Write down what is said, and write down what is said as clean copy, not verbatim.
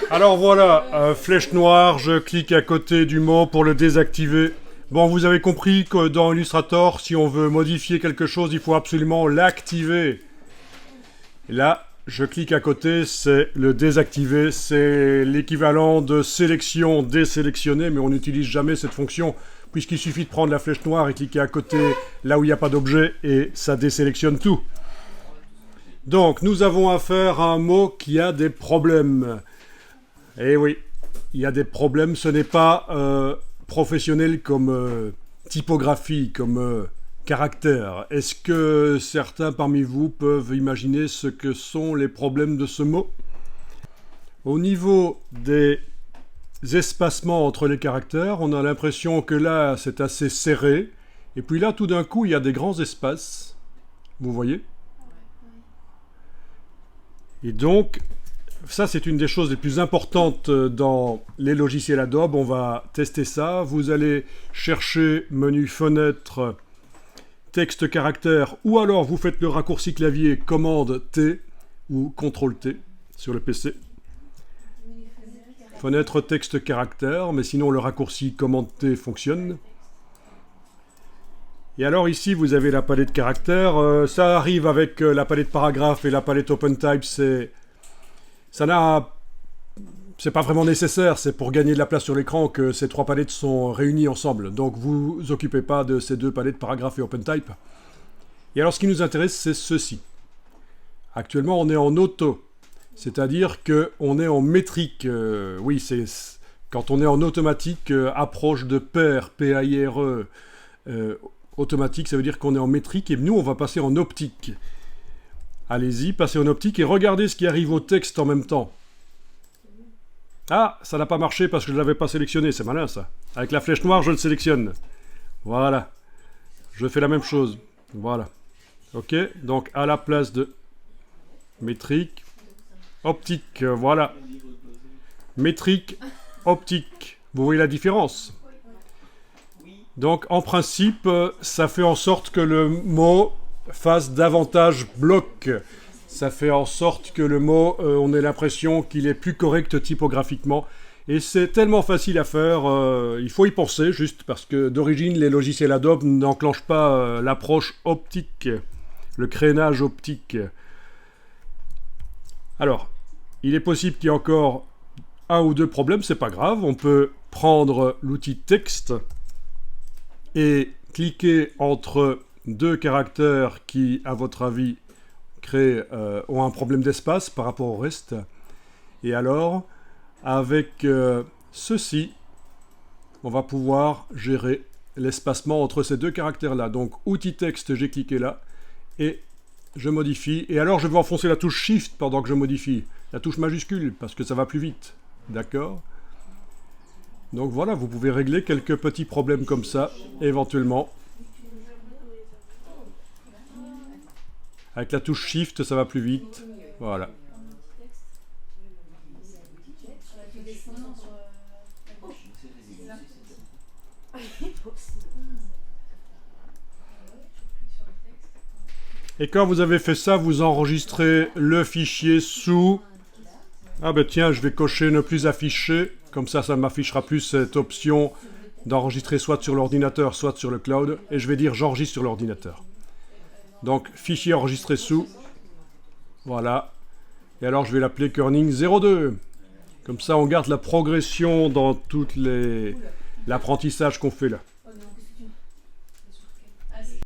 Alors voilà, flèche noire, je clique à côté du mot pour le désactiver. Bon, vous avez compris que dans Illustrator, si on veut modifier quelque chose, il faut absolument l'activer. Là, je clique à côté, c'est le désactiver, c'est l'équivalent de sélection désélectionner, mais on n'utilise jamais cette fonction, puisqu'il suffit de prendre la flèche noire et cliquer à côté là où il n'y a pas d'objet, et ça désélectionne tout. Donc, nous avons affaire à un mot qui a des problèmes. Eh oui, il y a des problèmes, ce n'est pas professionnel comme typographie, comme caractère. Est-ce que certains parmi vous peuvent imaginer ce que sont les problèmes de ce mot? Au niveau des espacements entre les caractères, on a l'impression que là, c'est assez serré. Et puis là, tout d'un coup, il y a des grands espaces. Vous voyez? Et donc, ça, c'est une des choses les plus importantes dans les logiciels Adobe. On va tester ça. Vous allez chercher menu fenêtre, texte caractère, ou alors vous faites le raccourci clavier commande T ou CTRL T sur le PC. Fenêtre texte caractère, mais sinon le raccourci commande T fonctionne. Et alors ici, vous avez la palette caractères. Ça arrive avec la palette paragraphe et la palette OpenType. C'est pas vraiment nécessaire. C'est pour gagner de la place sur l'écran que ces trois palettes sont réunies ensemble. Donc vous vous occupez pas de ces deux palettes paragraphe et OpenType. Et alors ce qui nous intéresse, c'est ceci. Actuellement, on est en auto. C'est-à-dire qu'on est en métrique. Oui, c'est quand on est en automatique, approche de pair, P-A-I-R-E, automatique, ça veut dire qu'on est en métrique, et nous, on va passer en optique. Allez-y, passez en optique, et regardez ce qui arrive au texte en même temps. Ah, ça n'a pas marché parce que je ne l'avais pas sélectionné, c'est malin ça. Avec la flèche noire, je le sélectionne. Voilà. Je fais la même chose. Voilà. Ok, donc à la place de métrique, optique, voilà. Métrique, optique. Vous voyez la différence? Donc en principe, ça fait en sorte que le mot fasse davantage bloc. Ça fait en sorte que le mot, on ait l'impression qu'il est plus correct typographiquement. Et c'est tellement facile à faire, il faut y penser juste parce que d'origine, les logiciels Adobe n'enclenchent pas l'approche optique, le crénage optique. Alors, il est possible qu'il y ait encore un ou deux problèmes, c'est pas grave. On peut prendre l'outil texte et cliquer entre deux caractères qui, à votre avis, ont un problème d'espace par rapport au reste. Et alors, avec ceci, on va pouvoir gérer l'espacement entre ces deux caractères-là. Donc, outil texte, j'ai cliqué là, et je modifie. Et alors, je vais enfoncer la touche Shift pendant que je modifie. La touche majuscule, parce que ça va plus vite. D'accord ? Donc voilà, vous pouvez régler quelques petits problèmes comme ça, éventuellement. Avec la touche Shift, ça va plus vite. Voilà. Et quand vous avez fait ça, vous enregistrez le fichier sous... Ah ben tiens, je vais cocher ne plus afficher. Comme ça, ça ne m'affichera plus cette option d'enregistrer soit sur l'ordinateur, soit sur le cloud. Et je vais dire j'enregistre sur l'ordinateur. Donc, fichier enregistré sous. Voilà. Et alors, je vais l'appeler Kerning 02. Comme ça, on garde la progression dans tout l'apprentissage qu'on fait là.